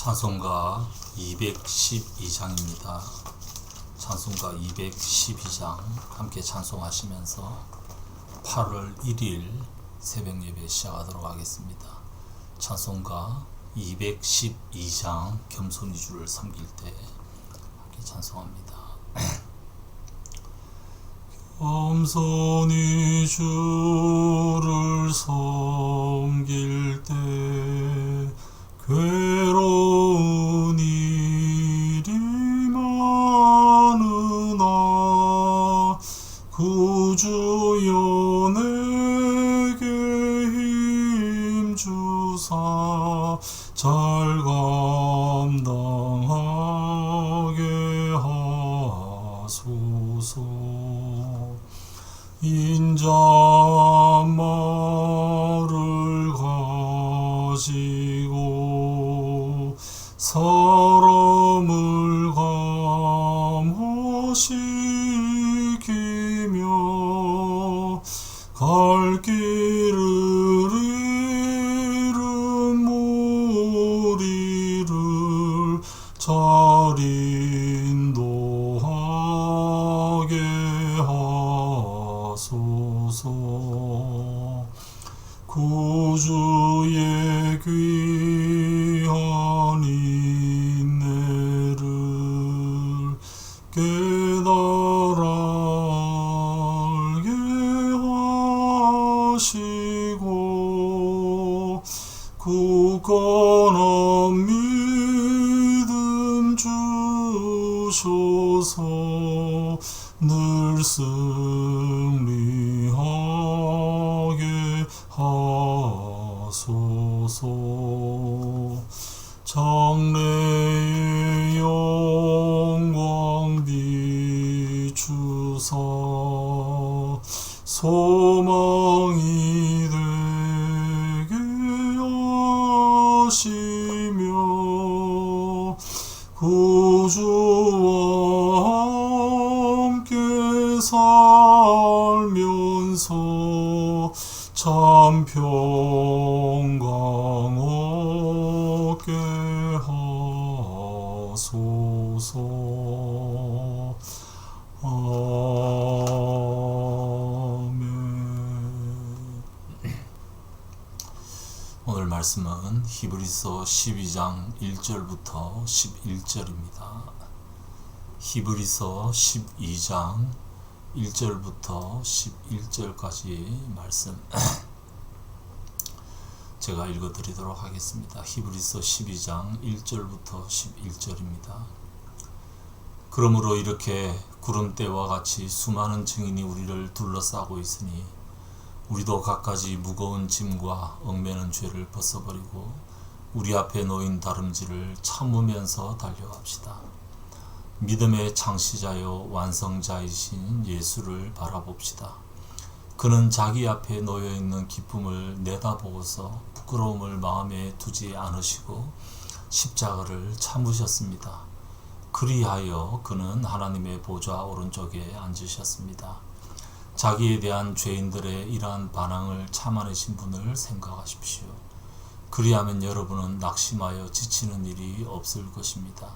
찬송가 212장입니다. 찬송가 212장 함께 찬송하시면서 8월 1일 새벽 예배 시작하도록 하겠습니다. 찬송가 212장 겸손히 주를 섬길 때 함께 찬송합니다. 겸손히 주를 섬길 때 괴로운 일이 많으나 구주여 내게 힘주사 잘 감당하게 하소서. 인자말을 가지고 사람을 감화시키며 갈 길을 잃은 무리를 잘 인도하게 하소서. 구주의 귀한 인내를 깨달아 알게 하시고 굳건한 믿음 주셔서 늘 승리하게 하소서. 장래의 영광 비추사 소망이 되게 하시며 구주와 함께 살면서 참 평강 얻게 하소서. 아멘. 오늘 말씀은 히브리서 12장 1절부터 11절입니다. 히브리서 12장 1절부터 11절까지 말씀 제가 읽어드리도록 하겠습니다. 히브리서 12장 1절부터 11절입니다. 그러므로 이렇게 구름대와 같이 수많은 증인이 우리를 둘러싸고 있으니 우리도 갖가지 무거운 짐과 얽매는 죄를 벗어버리고 우리 앞에 놓인 다름질을 참으면서 달려갑시다. 믿음의 창시자요 완성자이신 예수를 바라봅시다. 그는 자기 앞에 놓여있는 기쁨을 내다보고서 부끄러움을 마음에 두지 않으시고 십자가를 참으셨습니다. 그리하여 그는 하나님의 보좌 오른쪽에 앉으셨습니다. 자기에 대한 죄인들의 이러한 반항을 참아내신 분을 생각하십시오. 그리하면 여러분은 낙심하여 지치는 일이 없을 것입니다.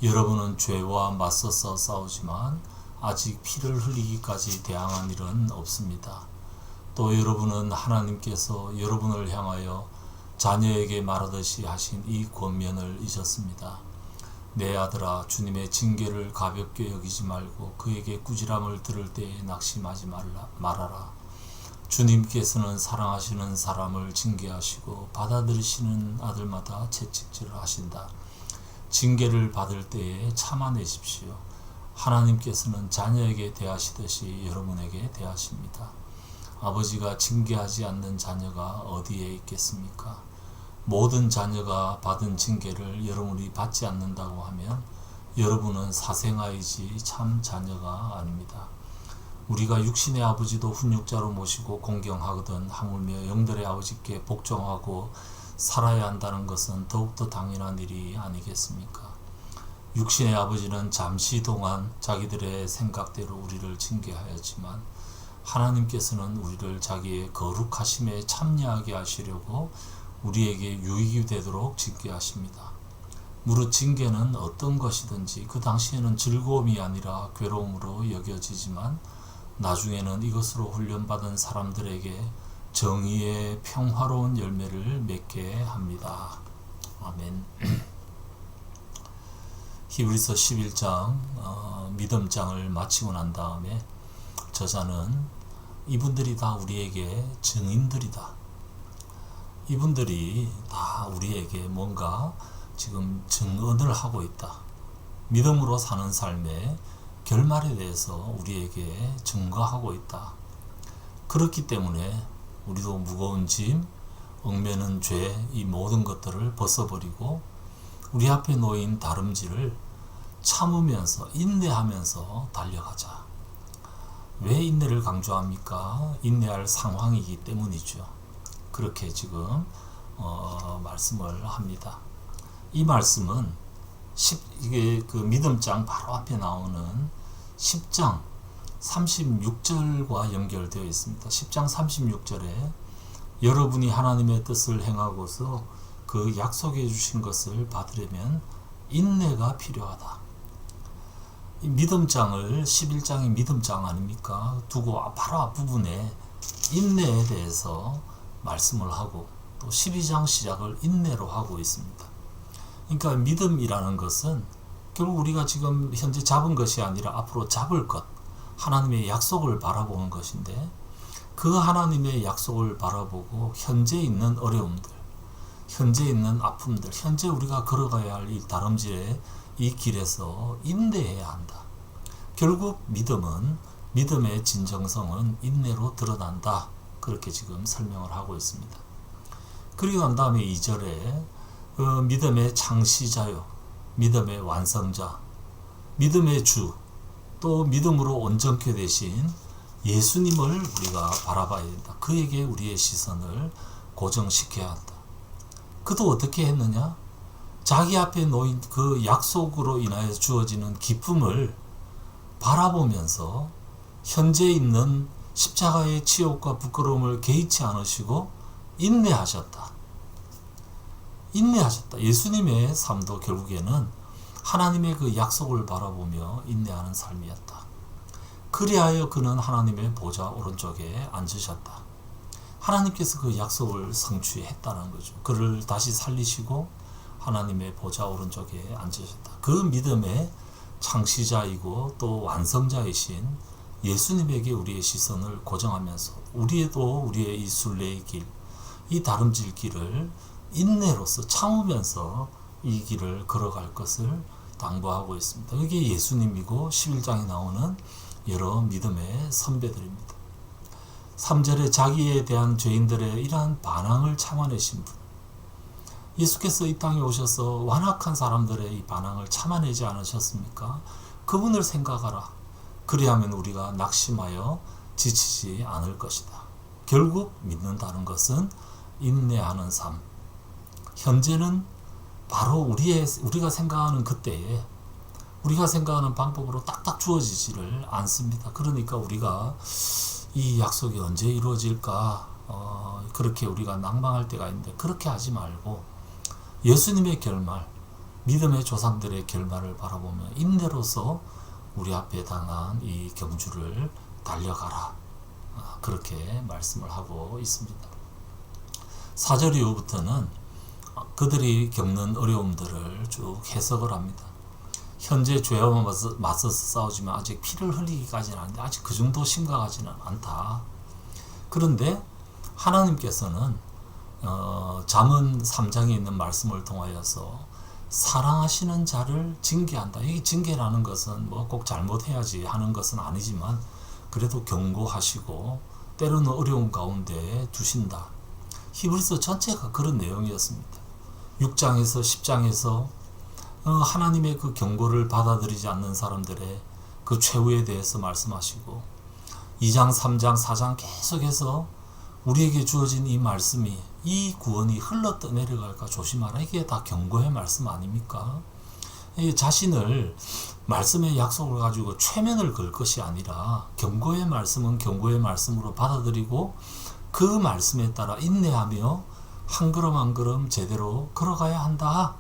여러분은 죄와 맞서서 싸우지만 아직 피를 흘리기까지 대항한 일은 없습니다. 또 여러분은 하나님께서 여러분을 향하여 자녀에게 말하듯이 하신 이 권면을 잊었습니다. 내 아들아, 주님의 징계를 가볍게 여기지 말고 그에게 꾸지람을 들을 때에 낙심하지 말아라. 주님께서는 사랑하시는 사람을 징계하시고 받아들이시는 아들마다 채찍질을 하신다. 징계를 받을 때에 참아내십시오. 하나님께서는 자녀에게 대하시듯이 여러분에게 대하십니다. 아버지가 징계하지 않는 자녀가 어디에 있겠습니까? 모든 자녀가 받은 징계를 여러분이 받지 않는다고 하면 여러분은 사생아이지 참 자녀가 아닙니다. 우리가 육신의 아버지도 훈육자로 모시고 공경하거든 하물며 영들의 아버지께 복종하고 살아야 한다는 것은 더욱더 당연한 일이 아니겠습니까? 육신의 아버지는 잠시 동안 자기들의 생각대로 우리를 징계하였지만 하나님께서는 우리를 자기의 거룩하심에 참여하게 하시려고 우리에게 유익이 되도록 징계하십니다. 무릇 징계는 어떤 것이든지 그 당시에는 즐거움이 아니라 괴로움으로 여겨지지만 나중에는 이것으로 훈련받은 사람들에게 정의의 평화로운 열매를 맺게 합니다. 아멘. 히브리서 11장 믿음장을 마치고 난 다음에 저자는 이분들이 다 우리에게 증인들이다. 이분들이 다 우리에게 뭔가 지금 증언을 하고 있다. 믿음으로 사는 삶의 결말에 대해서 우리에게 증거하고 있다. 그렇기 때문에 우리도 무거운 짐, 얽매는 죄, 이 모든 것들을 벗어버리고 우리 앞에 놓인 다름질을 참으면서 인내하면서 달려가자. 왜 인내를 강조합니까? 인내할 상황이기 때문이죠. 그렇게 지금 말씀을 합니다. 이 말씀은 이게 그 믿음장 바로 앞에 나오는 10장 36절과 연결되어 있습니다. 10장 36절에 여러분이 하나님의 뜻을 행하고서 그 약속해 주신 것을 받으려면 인내가 필요하다. 이 믿음장을 11장이 믿음장 아닙니까? 두고 바로 앞부분에 인내에 대해서 말씀을 하고 또 12장 시작을 인내로 하고 있습니다. 그러니까 믿음이라는 것은 결국 우리가 지금 현재 잡은 것이 아니라 앞으로 잡을 것, 하나님의 약속을 바라보는 것인데 그 하나님의 약속을 바라보고 현재 있는 어려움들, 현재 있는 아픔들, 현재 우리가 걸어가야 할 이 다름질의 이 길에서 인내해야 한다. 결국 믿음의 진정성은 인내로 드러난다. 그렇게 지금 설명을 하고 있습니다. 그리고 난 다음에 2절에 믿음의 창시자요, 믿음의 완성자, 믿음의 주, 또 믿음으로 온전케 되신 예수님을 우리가 바라봐야 된다. 그에게 우리의 시선을 고정시켜야 한다. 그도 어떻게 했느냐? 자기 앞에 놓인 그 약속으로 인하여 주어지는 기쁨을 바라보면서 현재 있는 십자가의 치욕과 부끄러움을 개의치 않으시고 인내하셨다. 예수님의 삶도 결국에는 하나님의 그 약속을 바라보며 인내하는 삶이었다. 그리하여 그는 하나님의 보좌 오른쪽에 앉으셨다. 하나님께서 그 약속을 성취했다는 거죠. 그를 다시 살리시고 하나님의 보좌 오른쪽에 앉으셨다. 그 믿음의 창시자이고 또 완성자이신 예수님에게 우리의 시선을 고정하면서 우리의 이 순례의 길, 이 다름질 길을 인내로서 참으면서 이 길을 걸어갈 것을 당부하고 있습니다. 이게 예수님이고 11장에 나오는 여러 믿음의 선배들입니다. 3절에 자기에 대한 죄인들의 이러한 반항을 참아내신 분, 예수께서 이 땅에 오셔서 완악한 사람들의 이 반항을 참아내지 않으셨습니까? 그분을 생각하라. 그리하면 우리가 낙심하여 지치지 않을 것이다. 결국 믿는다는 것은 인내하는 삶. 현재는 바로 우리가 생각하는 그때에 우리가 생각하는 방법으로 딱딱 주어지지를 않습니다. 그러니까 우리가 이 약속이 언제 이루어질까 그렇게 우리가 낭망할 때가 있는데 그렇게 하지 말고 예수님의 결말, 믿음의 조상들의 결말을 바라보며 인내로서 우리 앞에 당한 이 경주를 달려가라. 그렇게 말씀을 하고 있습니다. 4절 이후부터는 그들이 겪는 어려움들을 쭉 해석을 합니다. 현재 죄와 맞서서 싸우지만 아직 피를 흘리기까지는 아닌데 아직 그 정도 심각하지는 않다. 그런데 하나님께서는 잠언 3장에 있는 말씀을 통하여서 사랑하시는 자를 징계한다. 이 징계라는 것은 뭐 꼭 잘못해야지 하는 것은 아니지만 그래도 경고하시고 때로는 어려운 가운데 두신다. 히브리서 전체가 그런 내용이었습니다. 6장에서 10장에서 하나님의 그 경고를 받아들이지 않는 사람들의 그 최후에 대해서 말씀하시고 2장, 3장, 4장 계속해서 우리에게 주어진 이 말씀이 이 구원이 흘러 떠내려갈까 조심하라. 이게 다 경고의 말씀 아닙니까? 자신을 말씀의 약속을 가지고 최면을 걸 것이 아니라 경고의 말씀은 경고의 말씀으로 받아들이고 그 말씀에 따라 인내하며 한 걸음 한 걸음 제대로 걸어가야 한다.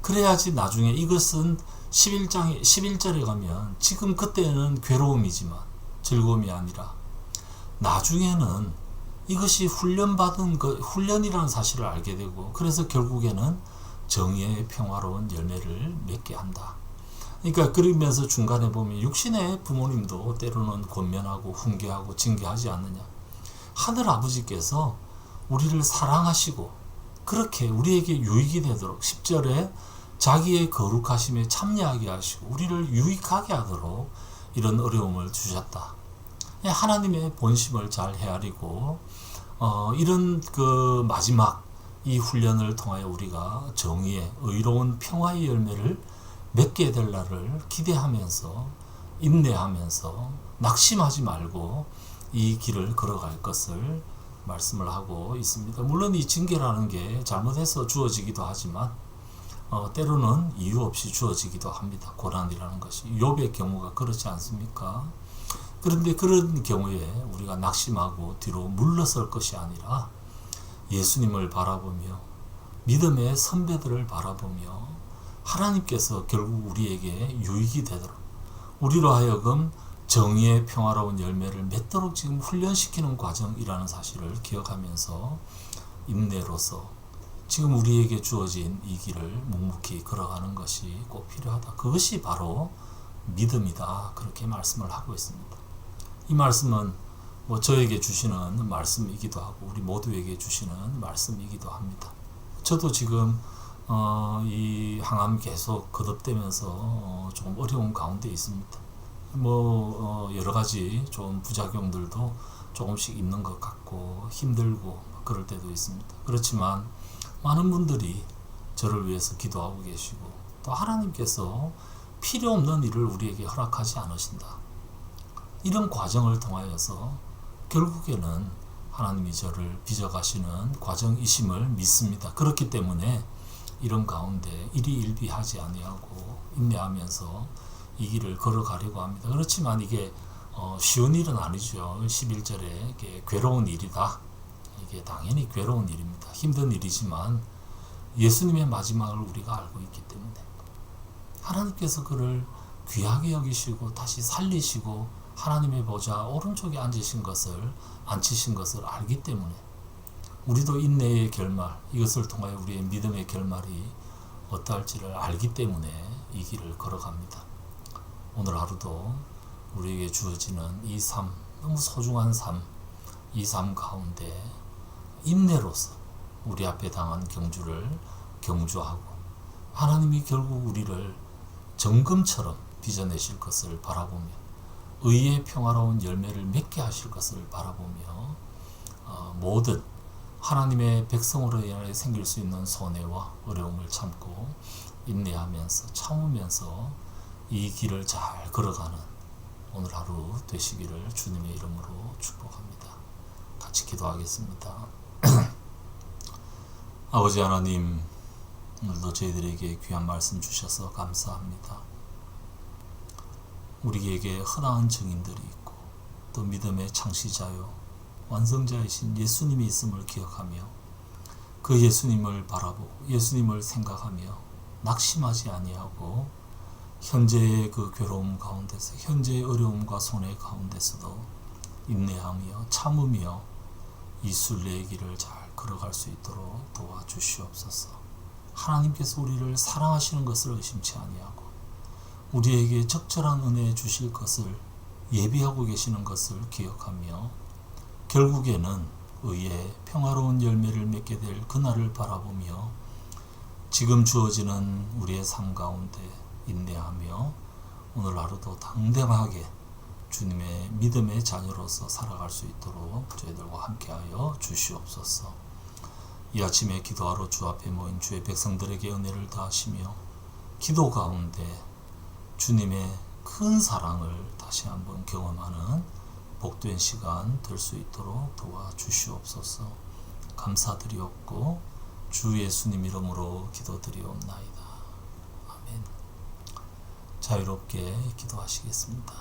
그래야지 나중에 이것은 11절에 가면 지금 그때는 괴로움이지만 즐거움이 아니라 나중에는 이것이 훈련이라는 사실을 알게 되고, 그래서 결국에는 정의의 평화로운 열매를 맺게 한다. 그러니까 그러면서 중간에 보면 육신의 부모님도 때로는 권면하고 훈계하고 징계하지 않느냐. 하늘 아버지께서 우리를 사랑하시고 그렇게 우리에게 유익이 되도록 10절에 자기의 거룩하심에 참여하게 하시고 우리를 유익하게 하도록 이런 어려움을 주셨다. 하나님의 본심을 잘 헤아리고 이런 그 마지막 이 훈련을 통하여 우리가 정의의 의로운 평화의 열매를 맺게 될 날을 기대하면서 인내하면서 낙심하지 말고 이 길을 걸어갈 것을 말씀을 하고 있습니다. 물론 이 징계라는 게 잘못해서 주어지기도 하지만 때로는 이유 없이 주어지기도 합니다. 고난이라는 것이. 욥의 경우가 그렇지 않습니까? 그런데 그런 경우에 우리가 낙심하고 뒤로 물러설 것이 아니라 예수님을 바라보며 믿음의 선배들을 바라보며 하나님께서 결국 우리에게 유익이 되도록 우리로 하여금 정의의 평화로운 열매를 맺도록 지금 훈련시키는 과정이라는 사실을 기억하면서 인내로서 지금 우리에게 주어진 이 길을 묵묵히 걸어가는 것이 꼭 필요하다. 그것이 바로 믿음이다. 그렇게 말씀을 하고 있습니다. 이 말씀은 저에게 주시는 말씀이기도 하고 우리 모두에게 주시는 말씀이기도 합니다. 저도 지금 이 항암 계속 거듭되면서 조금 어려운 가운데 있습니다. 여러 가지 좀 부작용들도 조금씩 있는 것 같고 힘들고 그럴 때도 있습니다. 그렇지만 많은 분들이 저를 위해서 기도하고 계시고 또 하나님께서 필요 없는 일을 우리에게 허락하지 않으신다. 이런 과정을 통하여서 결국에는 하나님이 저를 빚어가시는 과정이심을 믿습니다. 그렇기 때문에 이런 가운데 일희일비하지 아니하고 인내하면서 이 길을 걸어가려고 합니다. 그렇지만 이게 쉬운 일은 아니죠. 11절에 이게 괴로운 일이다. 이게 당연히 괴로운 일입니다. 힘든 일이지만 예수님의 마지막을 우리가 알고 있기 때문에 하나님께서 그를 귀하게 여기시고 다시 살리시고 하나님의 보좌 오른쪽에 앉으신 것을 알기 때문에 우리도 인내의 결말, 이것을 통하여 우리의 믿음의 결말이 어떠할지를 알기 때문에 이 길을 걸어갑니다. 오늘 하루도 우리에게 주어지는 이 삶, 너무 소중한 삶, 이 삶 가운데 인내로서 우리 앞에 당한 경주를 경주하고 하나님이 결국 우리를 정금처럼 빚어내실 것을 바라보며 의의 평화로운 열매를 맺게 하실 것을 바라보며 모든 하나님의 백성으로 인하여 생길 수 있는 손해와 어려움을 참고 인내하면서 참으면서 이 길을 잘 걸어가는 오늘 하루 되시기를 주님의 이름으로 축복합니다. 같이 기도하겠습니다. 아버지 하나님, 오늘도 저희들에게 귀한 말씀 주셔서 감사합니다. 우리에게 허다한 증인들이 있고 또 믿음의 창시자요 완성자이신 예수님이 있음을 기억하며 그 예수님을 바라보고 예수님을 생각하며 낙심하지 아니하고 현재의 그 괴로움 가운데서 현재의 어려움과 손해 가운데서도 인내하며 참으며 이 순례의 길을 잘 걸어갈 수 있도록 도와주시옵소서. 하나님께서 우리를 사랑하시는 것을 의심치 아니하고 우리에게 적절한 은혜 주실 것을 예비하고 계시는 것을 기억하며 결국에는 의의 평화로운 열매를 맺게 될 그날을 바라보며 지금 주어지는 우리의 삶 가운데 인내하며 오늘 하루도 당당하게 주님의 믿음의 자녀로서 살아갈 수 있도록 저희들과 함께하여 주시옵소서. 이 아침에 기도하러 주 앞에 모인 주의 백성들에게 은혜를 다하시며 기도 가운데 주님의 큰 사랑을 다시 한번 경험하는 복된 시간 될 수 있도록 도와주시옵소서. 감사드리옵고 주 예수님 이름으로 기도드리옵나이다. 아멘. 자유롭게 기도하시겠습니다.